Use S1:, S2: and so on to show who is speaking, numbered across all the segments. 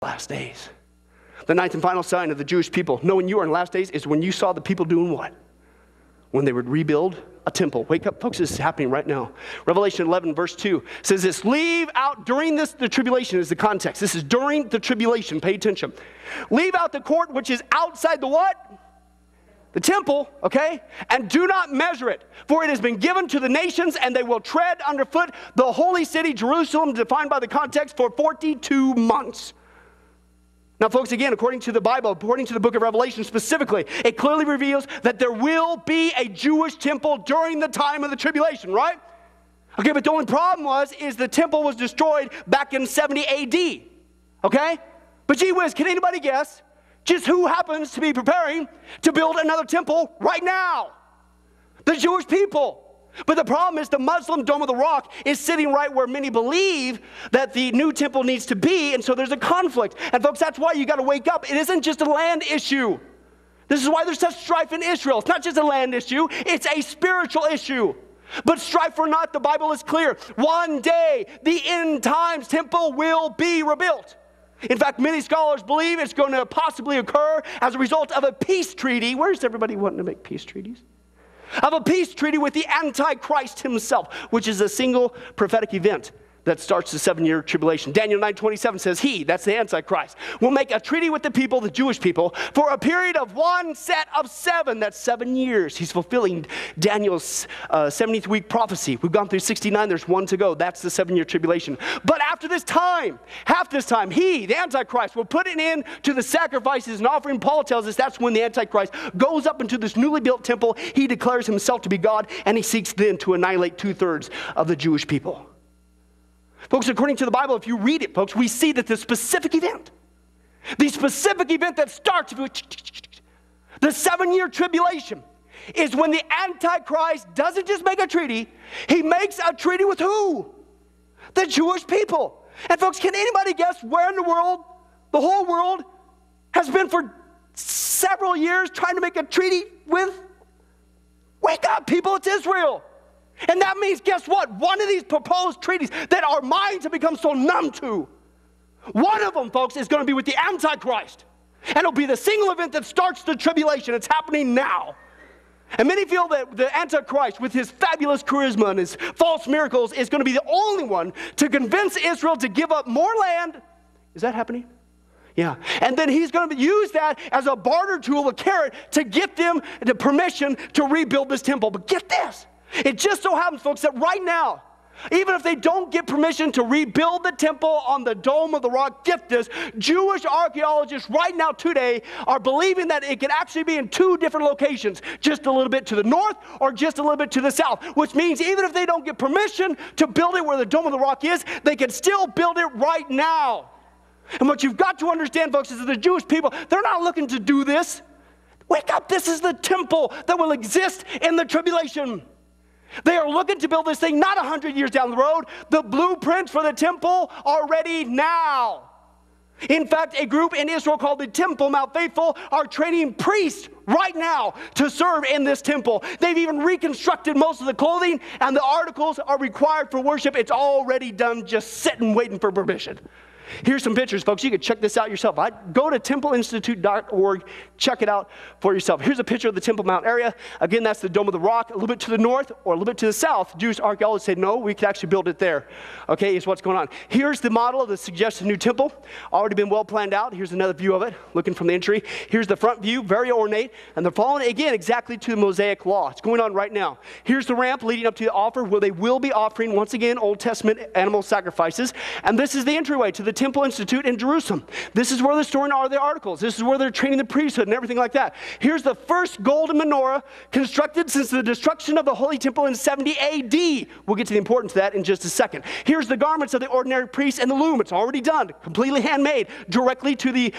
S1: last days. The ninth and final sign of the Jewish people, knowing you are in last days, is when you saw the people doing what? When they would rebuild a temple. Wake up, folks, this is happening right now. Revelation 11, verse 2 says this, leave out, during this, the tribulation is the context. This is during the tribulation, pay attention. Leave out the court which is outside the what? The temple, okay? And do not measure it, for it has been given to the nations, and they will tread underfoot the holy city, Jerusalem, defined by the context, for 42 months. Now, folks, again, according to the Bible, according to the book of Revelation specifically, it clearly reveals that there will be a Jewish temple during the time of the tribulation, right? Okay, but the only problem is the temple was destroyed back in 70 AD, okay? But gee whiz, can anybody guess just who happens to be preparing to build another temple right now? The Jewish people. But the problem is the Muslim Dome of the Rock is sitting right where many believe that the new temple needs to be, and so there's a conflict. And folks, that's why you got to wake up. It isn't just a land issue. This is why there's such strife in Israel. It's not just a land issue, it's a spiritual issue. But strife or not, the Bible is clear. One day, the end times temple will be rebuilt. In fact, many scholars believe it's going to possibly occur as a result of a peace treaty. Where's everybody wanting to make peace treaties? Of a peace treaty with the Antichrist himself, which is a single prophetic event that starts the 7-year tribulation. Daniel 9:27 says he, that's the Antichrist, will make a treaty with the people, the Jewish people, for a period of one set of 7. That's 7 years. He's fulfilling Daniel's 70th week prophecy. We've gone through 69. There's 1 to go. That's the 7-year tribulation. But after this time, half this time, he, the Antichrist, will put an end to the sacrifices and offering. Paul tells us that's when the Antichrist goes up into this newly built temple. He declares himself to be God, and he seeks then to annihilate 2/3 of the Jewish people. Folks, according to the Bible, if you read it, folks, we see that the specific event that starts with the 7-year tribulation is when the Antichrist doesn't just make a treaty, he makes a treaty with who? The Jewish people. And folks, can anybody guess where in the world, the whole world, has been for several years trying to make a treaty with? Wake up, people, it's Israel. And that means, guess what? One of these proposed treaties that our minds have become so numb to, one of them, folks, is going to be with the Antichrist. And it'll be the single event that starts the tribulation. It's happening now. And many feel that the Antichrist, with his fabulous charisma and his false miracles, is going to be the only one to convince Israel to give up more land. Is that happening? Yeah. And then he's going to use that as a barter tool, a carrot, to get them the permission to rebuild this temple. But get this. It just so happens, folks, that right now, even if they don't get permission to rebuild the temple on the Dome of the Rock, get this, Jewish archaeologists right now today are believing that it could actually be in 2 different locations, just a little bit to the north or just a little bit to the south, which means even if they don't get permission to build it where the Dome of the Rock is, they can still build it right now. And what you've got to understand, folks, is that the Jewish people, they're not looking to do this. Wake up, this is the temple that will exist in the tribulation. They are looking to build this thing not 100 years down the road. The blueprints for the temple are ready now. In fact, a group in Israel called the Temple Mount Faithful are training priests right now to serve in this temple. They've even reconstructed most of the clothing, and the articles are required for worship. It's already done, just sitting waiting for permission. Here's some pictures, folks. You can check this out yourself. Go to templeinstitute.org. Check it out for yourself. Here's a picture of the Temple Mount area. Again, that's the Dome of the Rock. A little bit to the north or a little bit to the south. Jewish archaeologists say, no, we could actually build it there. Okay, is what's going on. Here's the model of the suggested new temple. Already been well planned out. Here's another view of it, looking from the entry. Here's the front view, very ornate. And they're following, again, exactly to the Mosaic law. It's going on right now. Here's the ramp leading up to the altar where they will be offering, once again, Old Testament animal sacrifices. And this is the entryway to the Temple Institute in Jerusalem. This is where they're storing all the articles. This is where they're training the priesthood and everything like that. Here's the first golden menorah constructed since the destruction of the Holy Temple in 70 AD. We'll get to the importance of that in just a second. Here's the garments of the ordinary priests and the loom. It's already done, completely handmade, directly to the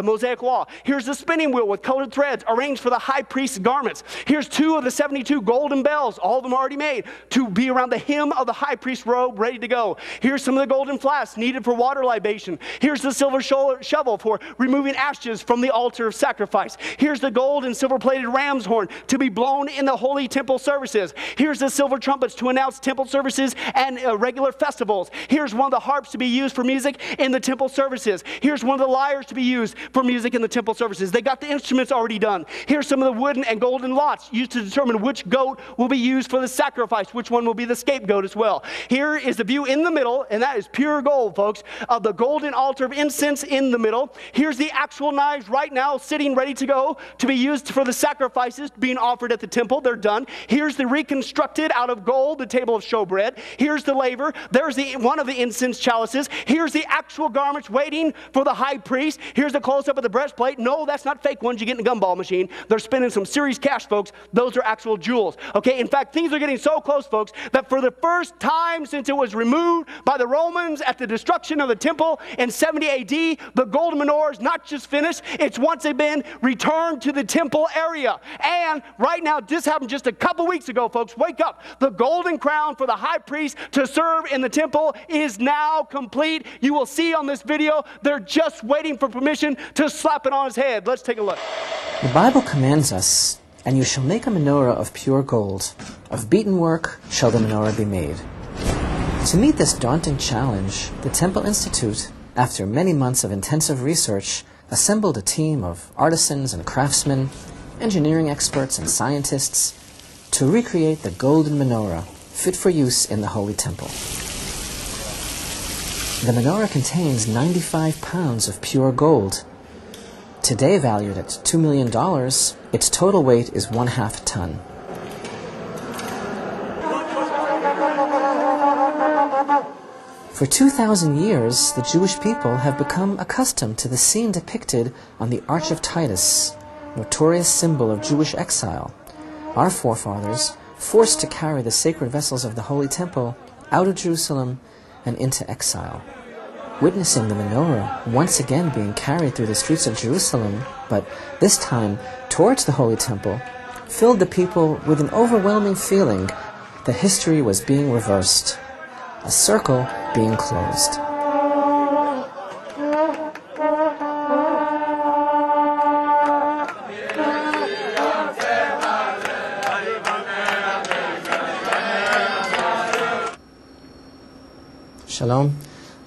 S1: Mosaic law. Here's the spinning wheel with colored threads arranged for the high priest's garments. Here's 2 of the 72 golden bells, all of them already made, to be around the hem of the high priest's robe, ready to go. Here's some of the golden flasks needed for for water libation. Here's the silver shovel for removing ashes from the altar of sacrifice. Here's the gold and silver-plated ram's horn to be blown in the holy temple services. Here's the silver trumpets to announce temple services and regular festivals. Here's one of the harps to be used for music in the temple services. Here's one of the lyres to be used for music in the temple services. They got the instruments already done. Here's some of the wooden and golden lots used to determine which goat will be used for the sacrifice, which one will be the scapegoat as well. Here is the view in the middle, and that is pure gold, folks, of the golden altar of incense in the middle. Here's the actual knives right now sitting ready to go to be used for the sacrifices being offered at the temple. They're done. Here's the reconstructed out of gold, the table of showbread. Here's the laver. There's one of the incense chalices. Here's the actual garments waiting for the high priest. Here's the close-up of the breastplate. No, that's not fake ones you get in a gumball machine. They're spending some serious cash, folks. Those are actual jewels. Okay, in fact, things are getting so close, folks, that for the first time since it was removed by the Romans at the destruction of the temple in 70 AD, the golden menorah is not just finished, it's once again returned to the temple area. And right now, this happened just a couple weeks ago, folks. Wake up. The golden crown for the high priest to serve in the temple is now complete. You will see on this video, they're just waiting for permission to slap it on his head. Let's take a look.
S2: The Bible commands us, "And you shall make a menorah of pure gold. Of beaten work shall the menorah be made." To meet this daunting challenge, the Temple Institute, after many months of intensive research, assembled a team of artisans and craftsmen, engineering experts and scientists, to recreate the golden menorah fit for use in the Holy Temple. The menorah contains 95 pounds of pure gold. Today valued at $2 million, its total weight is 1/2 ton. For 2,000 years, the Jewish people have become accustomed to the scene depicted on the Arch of Titus, notorious symbol of Jewish exile. Our forefathers, forced to carry the sacred vessels of the Holy Temple out of Jerusalem and into exile. Witnessing the menorah once again being carried through the streets of Jerusalem, but this time towards the Holy Temple, filled the people with an overwhelming feeling that history was being reversed, a circle being closed. Shalom.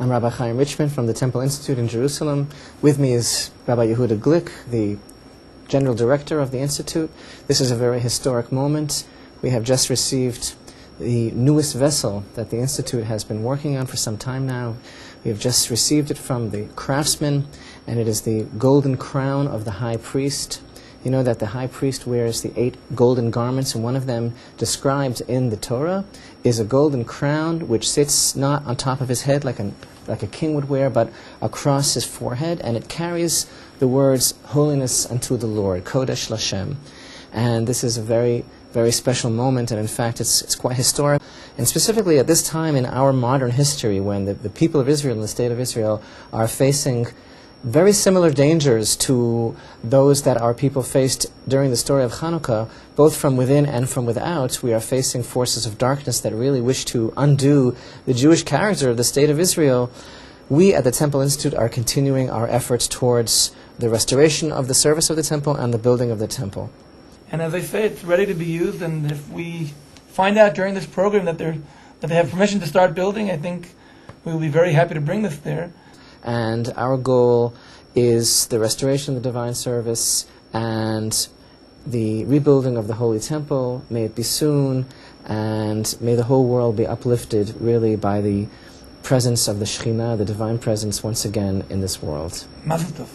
S2: I'm Rabbi Chaim Richman from the Temple Institute in Jerusalem. With me is Rabbi Yehuda Glick, the General Director of the Institute. This is a very historic moment. We have just received the newest vessel that the Institute has been working on for some time now. We have just received it from the craftsman, and it is the golden crown of the high priest. You know that the high priest wears the 8 golden garments, and one of them, described in the Torah, is a golden crown which sits not on top of his head like a king would wear, but across his forehead, and it carries the words, "Holiness unto the Lord," Kodesh Lashem. And this is a very, very special moment, and in fact it's quite historic. And specifically at this time in our modern history, when the people of Israel and the state of Israel are facing very similar dangers to those that our people faced during the story of Hanukkah, both from within and from without. We are facing forces of darkness that really wish to undo the Jewish character of the state of Israel. We at the Temple Institute are continuing our efforts towards the restoration of the service of the temple and the building of the temple.
S3: And as I say, it's ready to be used, and if we find out during this program that they have permission to start building, I think we will be very happy to bring this there.
S2: And our goal is the restoration of the divine service and the rebuilding of the Holy Temple. May it be soon, and may the whole world be uplifted really by the presence of the Shekhinah, the divine presence, once again in this world.
S3: Mazel tov.